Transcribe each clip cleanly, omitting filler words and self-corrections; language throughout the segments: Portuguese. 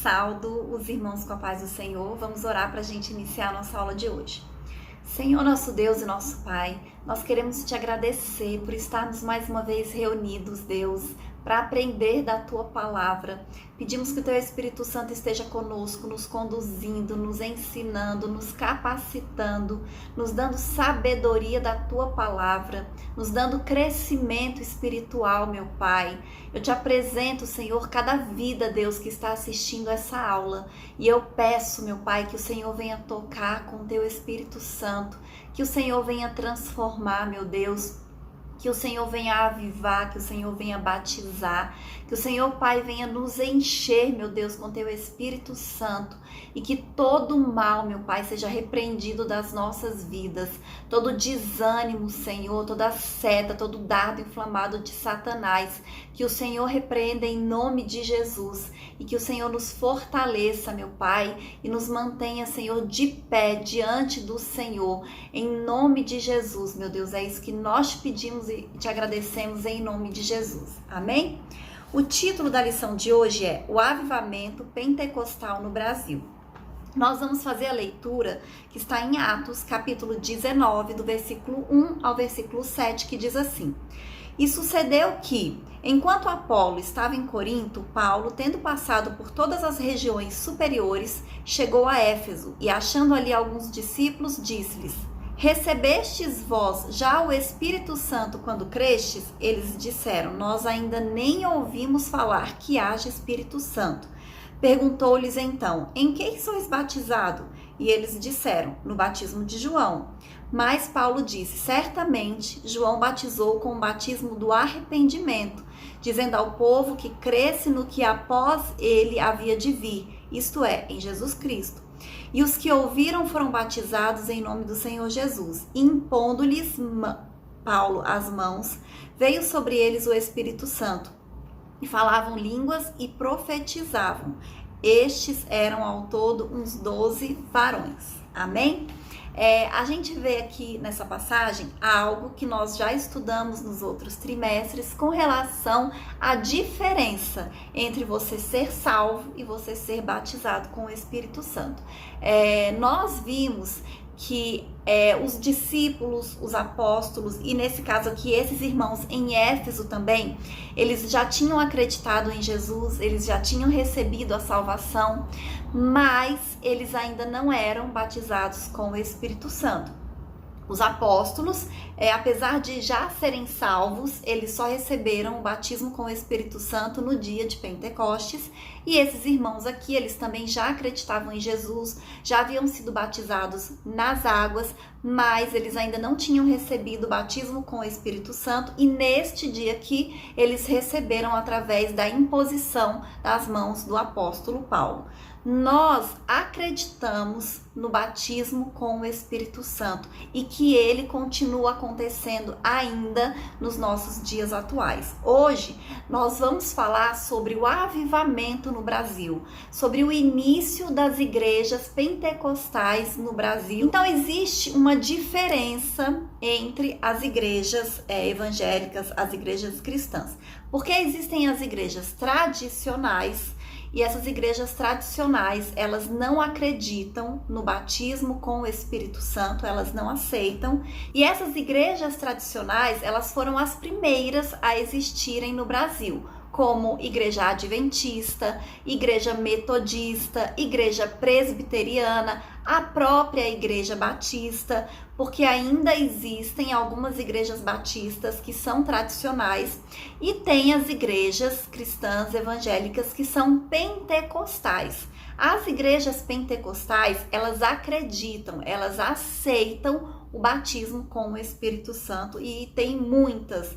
Saldo os irmãos com a paz do Senhor. Vamos orar para a gente iniciar a nossa aula de hoje. Senhor, nosso Deus e nosso Pai, nós queremos te agradecer por estarmos mais uma vez reunidos, Deus, para aprender da Tua Palavra. Pedimos que o Teu Espírito Santo esteja conosco, nos conduzindo, nos ensinando, nos capacitando, nos dando sabedoria da Tua Palavra, nos dando crescimento espiritual, meu Pai. Eu te apresento, Senhor, cada vida, Deus, que está assistindo essa aula. E eu peço, meu Pai, que o Senhor venha tocar com o Teu Espírito Santo, que o Senhor venha transformar, meu Deus, que o Senhor venha avivar, que o Senhor venha batizar, que o Senhor, Pai, venha nos encher, meu Deus, com Teu Espírito Santo, e que todo mal, meu Pai, seja repreendido das nossas vidas, todo desânimo, Senhor, toda seta, todo dardo inflamado de Satanás, que o Senhor repreenda em nome de Jesus, e que o Senhor nos fortaleça, meu Pai, e nos mantenha, Senhor, de pé diante do Senhor, em nome de Jesus, meu Deus, é isso que nós te pedimos e te agradecemos em nome de Jesus, amém? O título da lição de hoje é O Avivamento Pentecostal no Brasil. Nós vamos fazer a leitura que está em Atos, capítulo 19, do versículo 1 ao versículo 7, que diz assim: E sucedeu que, enquanto Apolo estava em Corinto, Paulo, tendo passado por todas as regiões superiores, chegou a Éfeso e, achando ali alguns discípulos, disse-lhes: Recebestes vós já o Espírito Santo quando crestes? Eles disseram: Nós ainda nem ouvimos falar que haja Espírito Santo. Perguntou-lhes então: Em que sois batizados? E eles disseram: No batismo de João. Mas Paulo disse: Certamente João batizou com o batismo do arrependimento, dizendo ao povo que cresce no que após ele havia de vir, isto é, em Jesus Cristo. E os que ouviram foram batizados em nome do Senhor Jesus. E impondo-lhes Paulo as mãos, veio sobre eles o Espírito Santo. E falavam línguas e profetizavam. Estes eram ao todo uns 12 varões. Amém? A gente vê aqui nessa passagem algo que nós já estudamos nos outros trimestres com relação à diferença entre você ser salvo e você ser batizado com o Espírito Santo. Nós vimos que os discípulos, os apóstolos, e nesse caso aqui esses irmãos em Éfeso também, eles já tinham acreditado em Jesus, eles já tinham recebido a salvação, mas eles ainda não eram batizados com o Espírito Santo. Os apóstolos, apesar de já serem salvos, eles só receberam o batismo com o Espírito Santo no dia de Pentecostes. E esses irmãos aqui, eles também já acreditavam em Jesus, já haviam sido batizados nas águas, mas eles ainda não tinham recebido o batismo com o Espírito Santo. E neste dia aqui, eles receberam através da imposição das mãos do apóstolo Paulo. Nós acreditamos no batismo com o Espírito Santo e que ele continua acontecendo ainda nos nossos dias atuais. Hoje nós vamos falar sobre o avivamento no Brasil, sobre o início das igrejas pentecostais no Brasil. Então existe uma diferença entre as igrejas evangélicas, as igrejas cristãs, porque existem as igrejas tradicionais. E essas igrejas tradicionais, elas não acreditam no batismo com o Espírito Santo, elas não aceitam. E essas igrejas tradicionais, elas foram as primeiras a existirem no Brasil, como Igreja Adventista, Igreja Metodista, Igreja Presbiteriana, a própria Igreja Batista, porque ainda existem algumas igrejas batistas que são tradicionais e tem as igrejas cristãs evangélicas que são pentecostais. As igrejas pentecostais, elas acreditam, elas aceitam o batismo com o Espírito Santo e tem muitas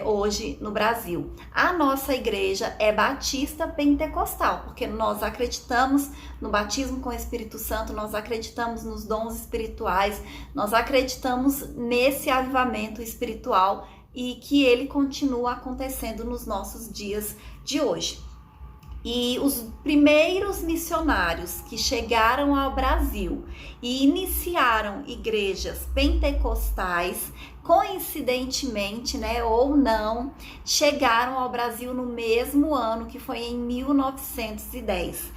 hoje no Brasil. A nossa igreja é batista pentecostal, porque nós acreditamos no batismo com o Espírito Santo, nós acreditamos nos dons espirituais, nós acreditamos nesse avivamento espiritual e que ele continua acontecendo nos nossos dias de hoje. E os primeiros missionários que chegaram ao Brasil e iniciaram igrejas pentecostais, coincidentemente, né, ou não, chegaram ao Brasil no mesmo ano, que foi em 1910.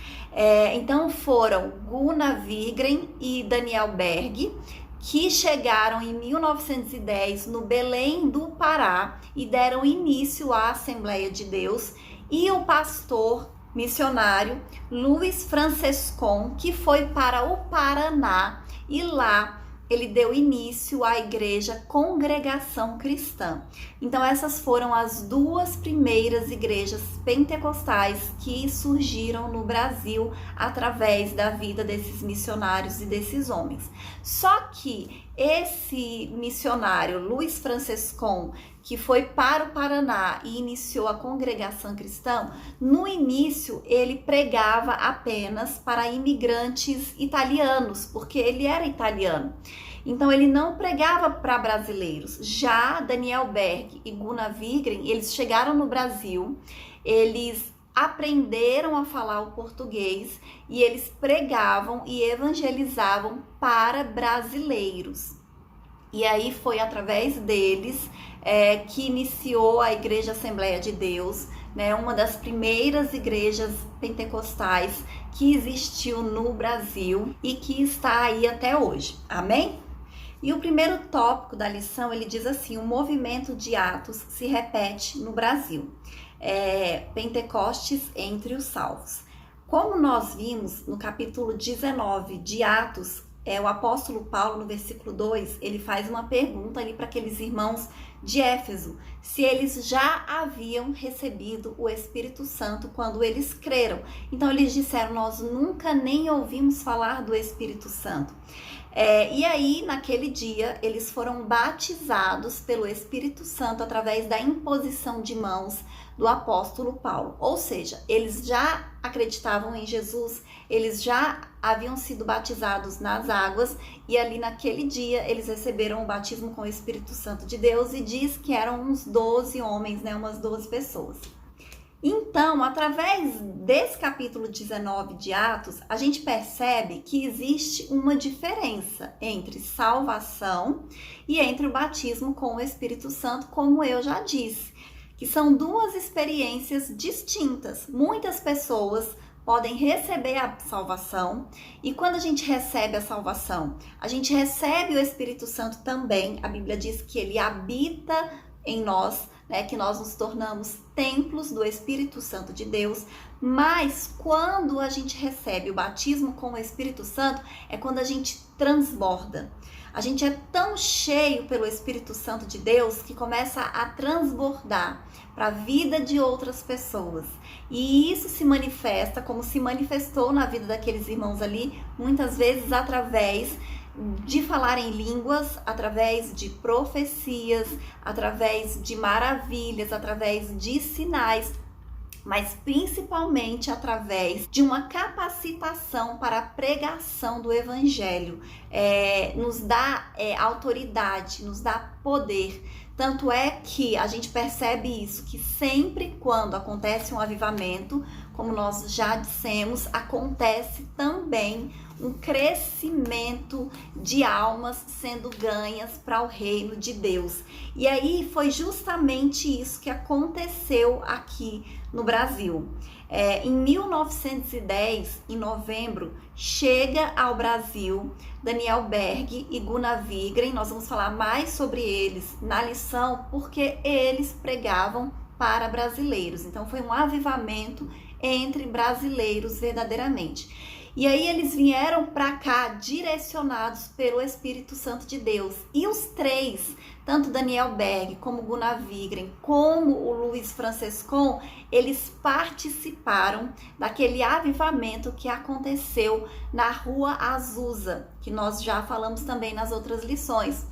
Então foram Gunnar Wigren e Daniel Berg, que chegaram em 1910 no Belém do Pará e deram início à Assembleia de Deus, e o pastor missionário Luiz Francescon, que foi para o Paraná, e lá ele deu início à igreja Congregação Cristã. Então essas foram as duas primeiras igrejas pentecostais que surgiram no Brasil através da vida desses missionários e desses homens. Só que esse missionário Luiz Francescon, que foi para o Paraná e iniciou a Congregação Cristã, no início ele pregava apenas para imigrantes italianos, porque ele era italiano. Então ele não pregava para brasileiros. Já Daniel Berg e Gunnar Wigren, eles chegaram no Brasil, eles aprenderam a falar o português e eles pregavam e evangelizavam para brasileiros. E aí foi através deles que iniciou a Igreja Assembleia de Deus, né, uma das primeiras igrejas pentecostais que existiu no Brasil e que está aí até hoje. Amém? E o primeiro tópico da lição, ele diz assim: o movimento de Atos se repete no Brasil. Pentecostes entre os salvos. Como nós vimos no capítulo 19 de Atos, o apóstolo Paulo, no versículo 2, ele faz uma pergunta ali para aqueles irmãos de Éfeso, se eles já haviam recebido o Espírito Santo quando eles creram. Então eles disseram: nós nunca nem ouvimos falar do Espírito Santo. E aí, naquele dia, eles foram batizados pelo Espírito Santo através da imposição de mãos do apóstolo Paulo. Ou seja, eles já acreditavam em Jesus, eles já haviam sido batizados nas águas, e ali naquele dia eles receberam o batismo com o Espírito Santo de Deus, e diz que eram uns 12 homens, né, umas 12 pessoas. Então, através desse capítulo 19 de Atos, a gente percebe que existe uma diferença entre salvação e entre o batismo com o Espírito Santo, como eu já disse, que são duas experiências distintas. Muitas pessoas podem receber a salvação, e quando a gente recebe a salvação, a gente recebe o Espírito Santo também. A Bíblia diz que ele habita em nós, que nós nos tornamos templos do Espírito Santo de Deus. Mas quando a gente recebe o batismo com o Espírito Santo, é quando a gente transborda. A gente é tão cheio pelo Espírito Santo de Deus que começa a transbordar para a vida de outras pessoas. E isso se manifesta, como se manifestou na vida daqueles irmãos ali, muitas vezes através de falar em línguas, através de profecias, através de maravilhas, através de sinais, mas principalmente através de uma capacitação para a pregação do Evangelho. Nos dá autoridade, nos dá poder. Tanto é que a gente percebe isso, que sempre quando acontece um avivamento, como nós já dissemos, acontece também um crescimento de almas sendo ganhas para o reino de Deus. E aí foi justamente isso que aconteceu aqui no Brasil. Em 1910, em novembro, chega ao Brasil Daniel Berg e Gunnar Wigren. Nós vamos falar mais sobre eles na lição, porque eles pregavam para brasileiros. Então foi um avivamento entre brasileiros verdadeiramente. E aí eles vieram para cá direcionados pelo Espírito Santo de Deus. E os três, tanto Daniel Berg, como Gunnar Wigren, como o Luiz Francescon, eles participaram daquele avivamento que aconteceu na Rua Azusa, que nós já falamos também nas outras lições.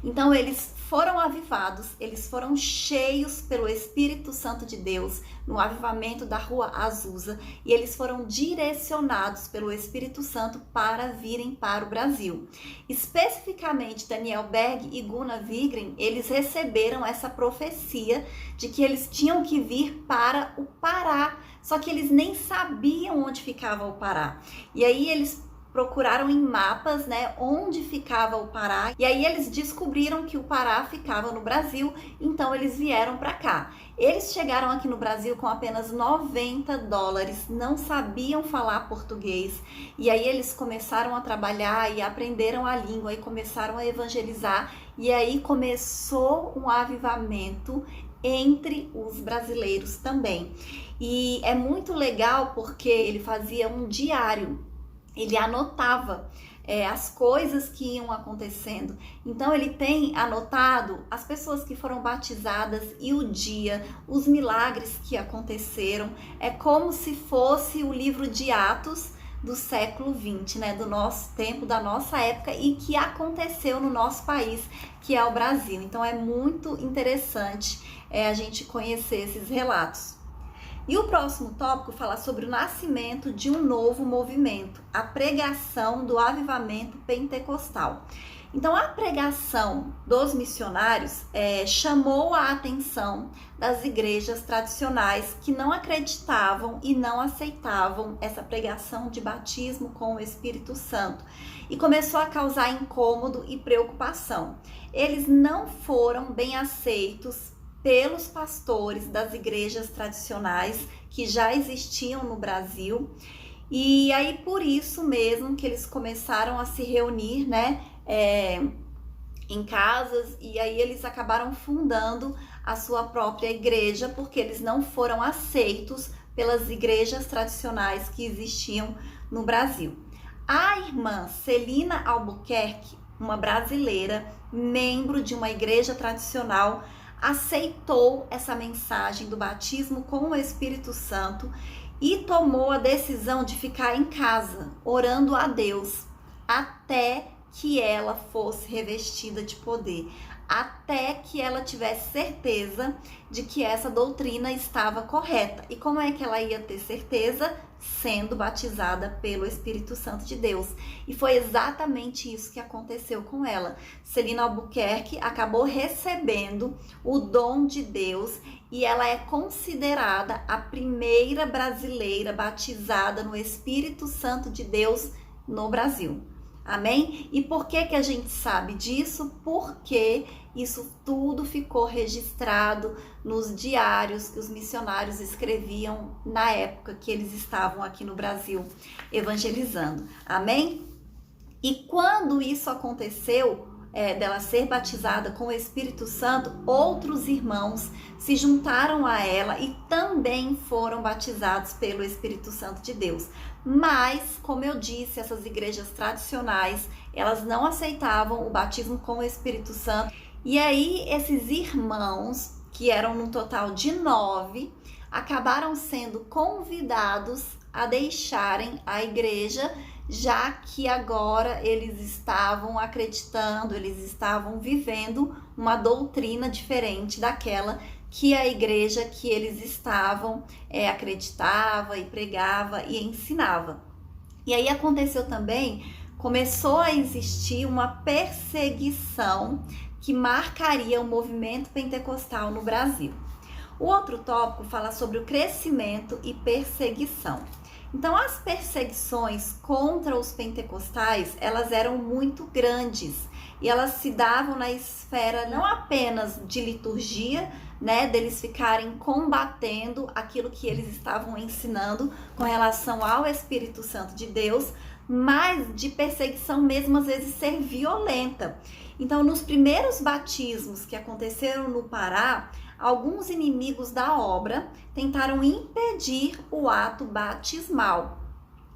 Então eles foram avivados, eles foram cheios pelo Espírito Santo de Deus no avivamento da Rua Azusa e eles foram direcionados pelo Espírito Santo para virem para o Brasil. Especificamente Daniel Berg e Gunnar Wigren, eles receberam essa profecia de que eles tinham que vir para o Pará, só que eles nem sabiam onde ficava o Pará. E aí eles procuraram em mapas, né, onde ficava o Pará, e aí eles descobriram que o Pará ficava no Brasil, então eles vieram para cá. Eles chegaram aqui no Brasil com apenas $90, não sabiam falar português, e aí eles começaram a trabalhar e aprenderam a língua e começaram a evangelizar, e aí começou um avivamento entre os brasileiros também. E é muito legal porque ele fazia um diário. Ele anotava as coisas que iam acontecendo. Então ele tem anotado as pessoas que foram batizadas e o dia, os milagres que aconteceram. É como se fosse o livro de Atos do século XX, né? Do nosso tempo, da nossa época e que aconteceu no nosso país, que é o Brasil. Então é muito interessante a gente conhecer esses relatos. E o próximo tópico fala sobre o nascimento de um novo movimento, a pregação do avivamento pentecostal. Então, a pregação dos missionários chamou a atenção das igrejas tradicionais que não acreditavam e não aceitavam essa pregação de batismo com o Espírito Santo e começou a causar incômodo e preocupação. Eles não foram bem aceitos pelos pastores das igrejas tradicionais que já existiam no Brasil. E aí por isso mesmo que eles começaram a se reunir, né, em casas, e aí eles acabaram fundando a sua própria igreja, porque eles não foram aceitos pelas igrejas tradicionais que existiam no Brasil. A irmã Celina Albuquerque, uma brasileira, membro de uma igreja tradicional, aceitou essa mensagem do batismo com o Espírito Santo e tomou a decisão de ficar em casa, orando a Deus, até que ela fosse revestida de poder, até que ela tivesse certeza de que essa doutrina estava correta. E como é que ela ia ter certeza? Sendo batizada pelo Espírito Santo de Deus. E foi exatamente isso que aconteceu com ela. Celina Albuquerque acabou recebendo o dom de Deus e ela é considerada a primeira brasileira batizada no Espírito Santo de Deus no Brasil. Amém? E por que que a gente sabe disso? Porque isso tudo ficou registrado nos diários que os missionários escreviam na época que eles estavam aqui no Brasil evangelizando. Amém? E quando isso aconteceu, dela ser batizada com o Espírito Santo, outros irmãos se juntaram a ela e também foram batizados pelo Espírito Santo de Deus. Mas, como eu disse, essas igrejas tradicionais, elas não aceitavam o batismo com o Espírito Santo. E aí, esses irmãos, que eram no total de 9, acabaram sendo convidados a deixarem a igreja, já que agora eles estavam acreditando, eles estavam vivendo uma doutrina diferente daquela que a igreja que eles estavam acreditava e pregava e ensinava. E aí aconteceu também, começou a existir uma perseguição que marcaria o movimento pentecostal no Brasil. O outro tópico fala sobre o crescimento e perseguição. Então, as perseguições contra os pentecostais, elas eram muito grandes e elas se davam na esfera não apenas de liturgia, né, deles ficarem combatendo aquilo que eles estavam ensinando com relação ao Espírito Santo de Deus, mas de perseguição mesmo, às vezes ser violenta. Então, nos primeiros batismos que aconteceram no Pará, alguns inimigos da obra tentaram impedir o ato batismal.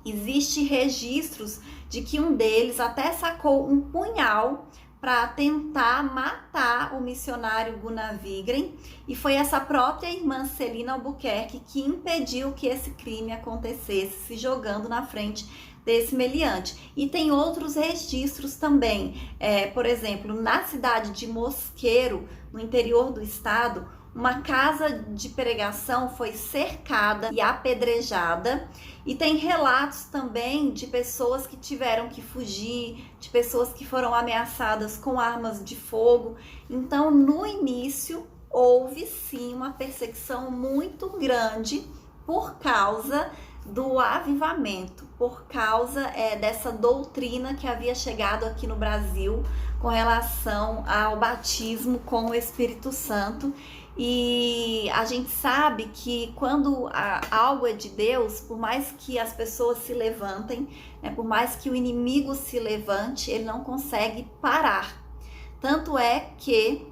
Existem registros de que um deles até sacou um punhal para tentar matar o missionário Gunnar Wigren, e foi essa própria irmã Celina Albuquerque que impediu que esse crime acontecesse, se jogando na frente desse meliante. E tem outros registros também, por exemplo, na cidade de Mosqueiro, no interior do estado, uma casa de pregação foi cercada e apedrejada, e tem relatos também de pessoas que tiveram que fugir, de pessoas que foram ameaçadas com armas de fogo. Então, no início, houve sim uma perseguição muito grande por causa do avivamento, por causa dessa doutrina que havia chegado aqui no Brasil com relação ao batismo com o Espírito Santo. E a gente sabe que quando algo é de Deus, por mais que as pessoas se levantem, né, por mais que o inimigo se levante, ele não consegue parar. Tanto é que,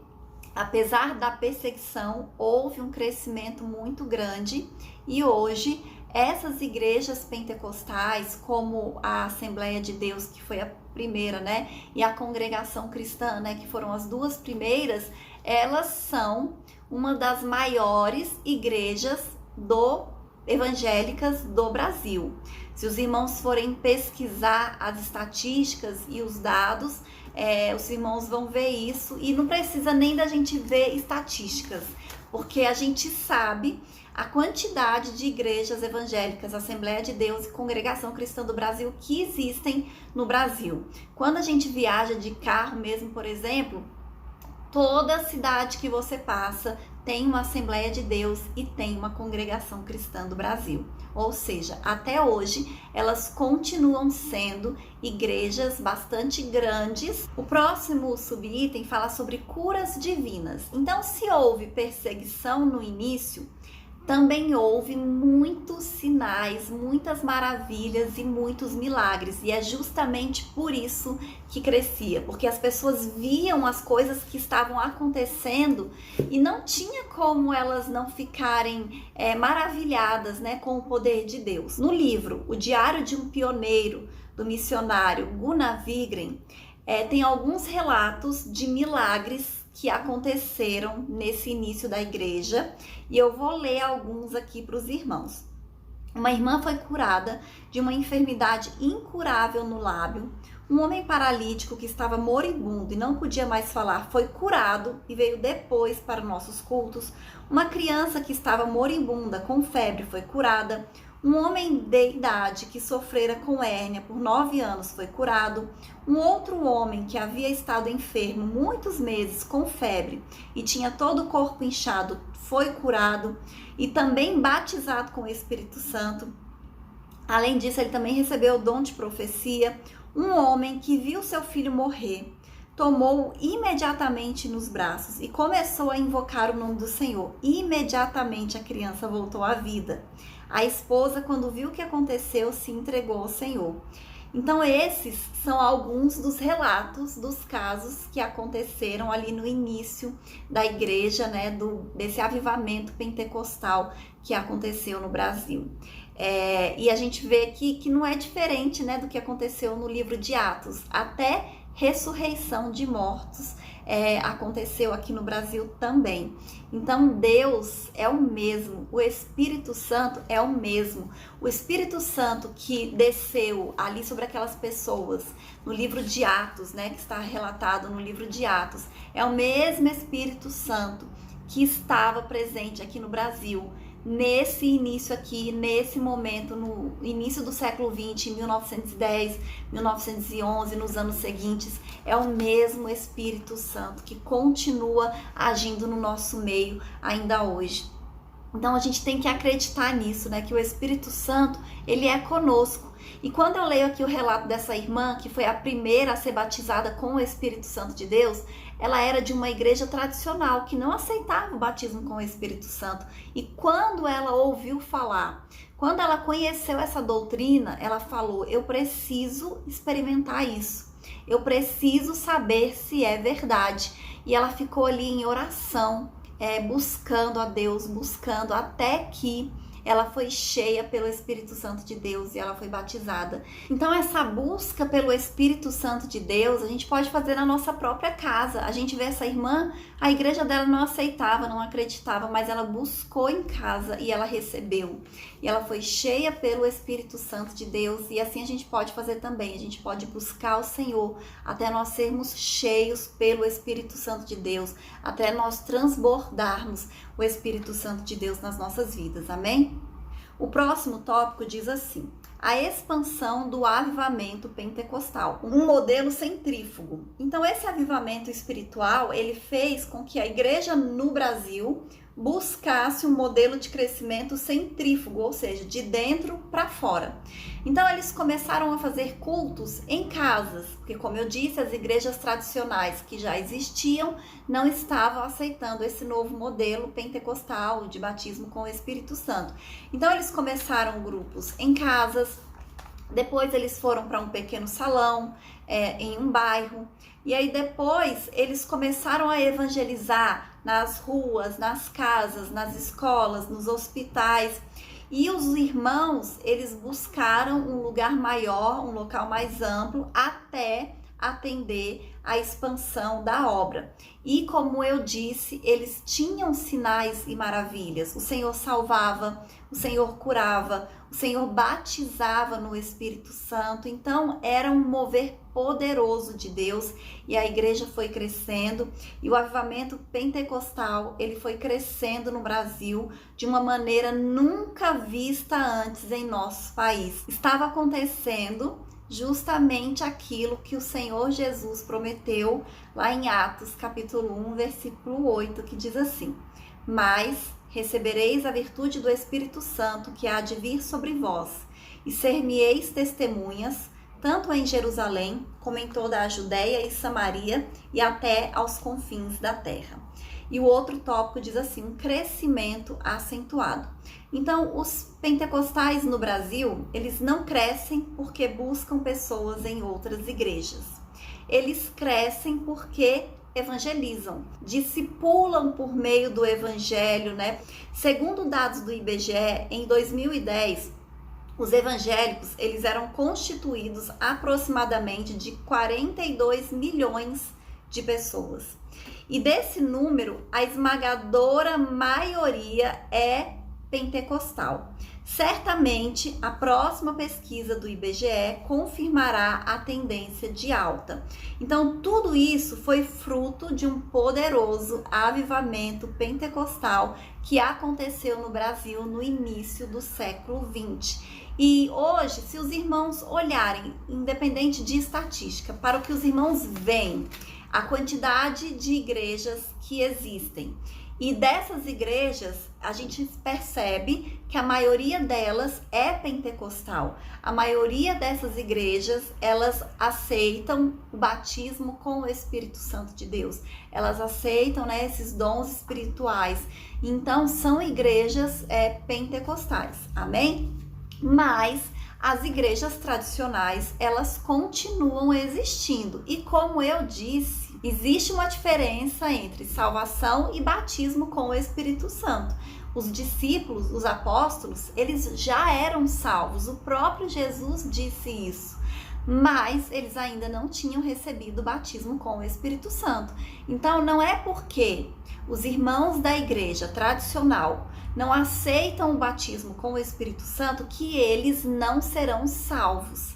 apesar da perseguição, houve um crescimento muito grande, e hoje essas igrejas pentecostais, como a Assembleia de Deus, que foi a primeira, né, e a Congregação Cristã, né, que foram as duas primeiras, elas são uma das maiores igrejas evangélicas do Brasil. Se os irmãos forem pesquisar as estatísticas e os dados, os irmãos vão ver isso, e não precisa nem da gente ver estatísticas, porque a gente sabe a quantidade de igrejas evangélicas, Assembleia de Deus e Congregação Cristã do Brasil que existem no Brasil. Quando a gente viaja de carro mesmo, por exemplo, toda cidade que você passa tem uma Assembleia de Deus e tem uma Congregação Cristã do Brasil. Ou seja, até hoje elas continuam sendo igrejas bastante grandes. O próximo subitem fala sobre curas divinas. Então, se houve perseguição no início, também houve muitos sinais, muitas maravilhas e muitos milagres. E é justamente por isso que crescia, porque as pessoas viam as coisas que estavam acontecendo e não tinha como elas não ficarem maravilhadas, né, com o poder de Deus. No livro O Diário de um Pioneiro, do missionário Gunnar Wigren, tem alguns relatos de milagres que aconteceram nesse início da igreja, e eu vou ler alguns aqui para os irmãos. Uma irmã foi curada de uma enfermidade incurável no lábio. Um homem paralítico que estava moribundo e não podia mais falar foi curado e veio depois para nossos cultos. Uma criança que estava moribunda com febre foi curada. Um homem de idade que sofrera com hérnia por 9 anos foi curado. Um outro homem que havia estado enfermo muitos meses com febre e tinha todo o corpo inchado foi curado e também batizado com o Espírito Santo. Além disso, ele também recebeu o dom de profecia. Um homem que viu seu filho morrer tomou-o imediatamente nos braços e começou a invocar o nome do Senhor. Imediatamente a criança voltou à vida. A esposa, quando viu o que aconteceu, se entregou ao Senhor. Então, esses são alguns dos relatos dos casos que aconteceram ali no início da igreja, né, desse avivamento pentecostal que aconteceu no Brasil. E a gente vê que não é diferente, né, do que aconteceu no livro de Atos. Até ressurreição de mortos aconteceu aqui no Brasil também. Então, Deus é o mesmo, o Espírito Santo é o mesmo. O Espírito Santo que desceu ali sobre aquelas pessoas no livro de Atos, né, que está relatado no livro de Atos, é o mesmo Espírito Santo que estava presente aqui no Brasil, nesse início aqui, nesse momento, no início do século XX, 1910, 1911, nos anos seguintes. É o mesmo Espírito Santo que continua agindo no nosso meio ainda hoje. Então a gente tem que acreditar nisso, né? Que o Espírito Santo, ele é conosco. E quando eu leio aqui o relato dessa irmã, que foi a primeira a ser batizada com o Espírito Santo de Deus, ela era de uma igreja tradicional que não aceitava o batismo com o Espírito Santo. E quando ela ouviu falar, quando ela conheceu essa doutrina, ela falou: eu preciso experimentar isso, eu preciso saber se é verdade. E ela ficou ali em oração, buscando a Deus, buscando, até que ela foi cheia pelo Espírito Santo de Deus e ela foi batizada. Então essa busca pelo Espírito Santo de Deus, a gente pode fazer na nossa própria casa. A gente vê essa irmã, a igreja dela não aceitava, não acreditava, mas ela buscou em casa e ela recebeu. E ela foi cheia pelo Espírito Santo de Deus, e assim a gente pode fazer também. A gente pode buscar o Senhor até nós sermos cheios pelo Espírito Santo de Deus, até nós transbordarmos o Espírito Santo de Deus nas nossas vidas, amém? O próximo tópico diz assim: a expansão do avivamento pentecostal, um modelo centrífugo. Então esse avivamento espiritual, ele fez com que a igreja no Brasil buscasse um modelo de crescimento centrífugo, ou seja, de dentro para fora. Então eles começaram a fazer cultos em casas, porque como eu disse, as igrejas tradicionais que já existiam não estavam aceitando esse novo modelo pentecostal de batismo com o Espírito Santo. Então eles começaram grupos em casas, depois eles foram para um pequeno salão em um bairro, e aí depois eles começaram a evangelizar nas ruas, nas casas, nas escolas, nos hospitais. E os irmãos, eles buscaram um lugar maior, um local mais amplo, até atender a expansão da obra. E como eu disse, eles tinham sinais e maravilhas. O Senhor salvava, o Senhor curava, o Senhor batizava no Espírito Santo. Então era um mover poderoso de Deus, e a igreja foi crescendo, e o avivamento pentecostal, ele foi crescendo no Brasil de uma maneira nunca vista antes em nosso país. Estava acontecendo justamente aquilo que o Senhor Jesus prometeu lá em Atos capítulo 1, versículo 8, que diz assim: mas recebereis a virtude do Espírito Santo que há de vir sobre vós, e ser-me-eis testemunhas, tanto em Jerusalém, como em toda a Judéia e Samaria, e até aos confins da terra. E o outro tópico diz assim: um crescimento acentuado. Então, os pentecostais no Brasil, eles não crescem porque buscam pessoas em outras igrejas. Eles crescem porque evangelizam, discipulam por meio do evangelho, né? Segundo dados do IBGE, em 2010, os evangélicos, eles eram constituídos aproximadamente de 42 milhões de pessoas. E desse número, a esmagadora maioria é pentecostal. Certamente, a próxima pesquisa do IBGE confirmará a tendência de alta. Então, tudo isso foi fruto de um poderoso avivamento pentecostal que aconteceu no Brasil no início do século XX. E hoje, se os irmãos olharem, independente de estatística, para o que os irmãos veem, a quantidade de igrejas que existem, e dessas igrejas, a gente percebe que a maioria delas é pentecostal. A maioria dessas igrejas, elas aceitam o batismo com o Espírito Santo de Deus. Elas aceitam, né, esses dons espirituais. Então, são igrejas pentecostais. Amém? Mas as igrejas tradicionais, elas continuam existindo. E como eu disse, existe uma diferença entre salvação e batismo com o Espírito Santo. Os discípulos, os apóstolos, eles já eram salvos. O próprio Jesus disse isso. Mas eles ainda não tinham recebido o batismo com o Espírito Santo. Então, não é porque os irmãos da igreja tradicional não aceitam o batismo com o Espírito Santo que eles não serão salvos.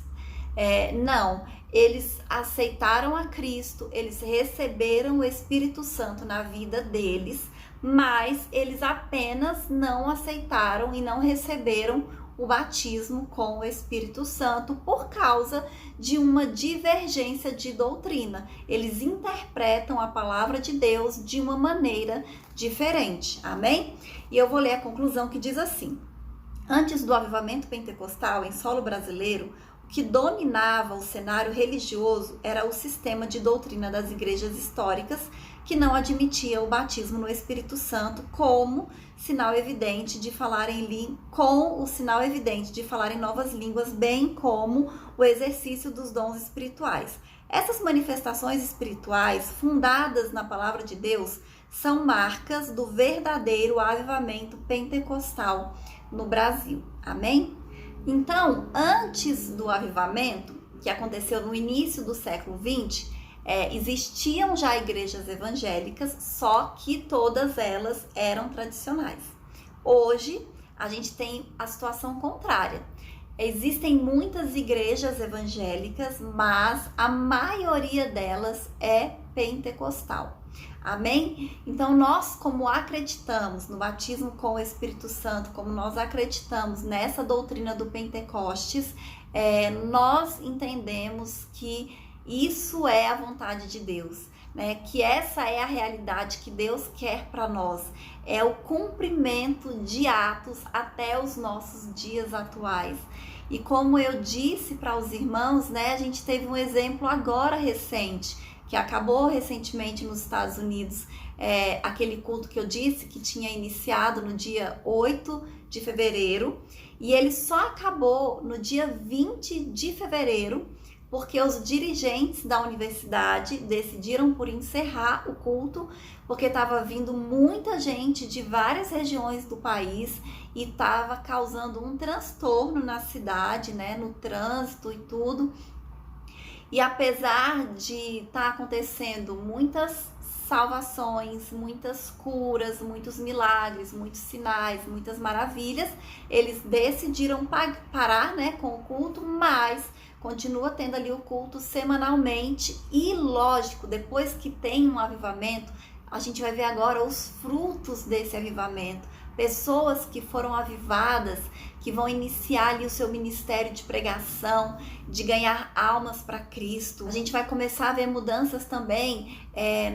Não, eles aceitaram a Cristo, eles receberam o Espírito Santo na vida deles, mas eles apenas não aceitaram e não receberam o batismo com o Espírito Santo por causa de uma divergência de doutrina. Eles interpretam a palavra de Deus de uma maneira diferente, amém? E eu vou ler a conclusão que diz assim: antes do avivamento pentecostal em solo brasileiro, o que dominava o cenário religioso era o sistema de doutrina das igrejas históricas, que não admitia o batismo no Espírito Santo como sinal evidente de falar com o sinal evidente de falar em novas línguas, bem como o exercício dos dons espirituais. Essas manifestações espirituais, fundadas na palavra de Deus, são marcas do verdadeiro avivamento pentecostal no Brasil. Amém? Então, antes do avivamento, que aconteceu no início do século XX, existiam já igrejas evangélicas, só que todas elas eram tradicionais. Hoje, a gente tem a situação contrária. Existem muitas igrejas evangélicas, mas a maioria delas é pentecostal. Amém? Então, nós, como acreditamos no batismo com o Espírito Santo, como nós acreditamos nessa doutrina do Pentecostes, nós entendemos que isso é a vontade de Deus, né? Que essa é a realidade que Deus quer para nós, é o cumprimento de atos até os nossos dias atuais. E como eu disse para os irmãos, né, a gente teve um exemplo agora recente, que acabou recentemente nos Estados Unidos, aquele culto que eu disse que tinha iniciado no dia 8 de fevereiro, e ele só acabou no dia 20 de fevereiro, porque os dirigentes da universidade decidiram por encerrar o culto, porque estava vindo muita gente de várias regiões do país e estava causando um transtorno na cidade, né, no trânsito e tudo. E apesar de estar acontecendo muitas salvações, muitas curas, muitos milagres, muitos sinais, muitas maravilhas, eles decidiram parar, né, com o culto, mas continua tendo ali o culto semanalmente. E lógico, depois que tem um avivamento, a gente vai ver agora os frutos desse avivamento. Pessoas que foram avivadas, que vão iniciar ali o seu ministério de pregação, de ganhar almas para Cristo. A gente vai começar a ver mudanças também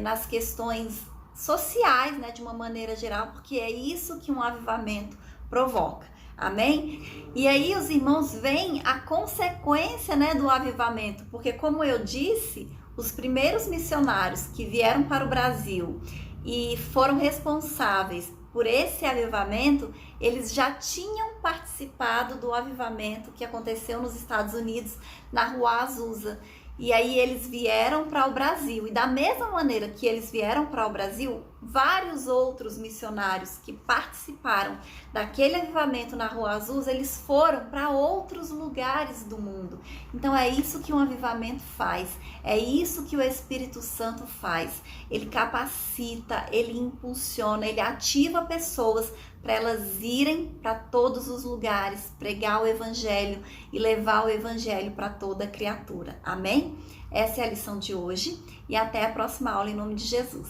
nas questões sociais, né, de uma maneira geral, porque é isso que um avivamento provoca. Amém? E aí os irmãos veem a consequência, né, do avivamento, porque como eu disse, os primeiros missionários que vieram para o Brasil e foram responsáveis por esse avivamento, eles já tinham participado do avivamento que aconteceu nos Estados Unidos, na Rua Azusa. E aí eles vieram para o Brasil. E da mesma maneira que eles vieram para o Brasil, vários outros missionários que participaram daquele avivamento na Rua Azusa, eles foram para outros lugares do mundo. Então é isso que um avivamento faz. É isso que o Espírito Santo faz. Ele capacita, ele impulsiona, ele ativa pessoas para elas irem para todos os lugares, pregar o evangelho e levar o evangelho para toda criatura. Amém? Essa é a lição de hoje e até a próxima aula em nome de Jesus.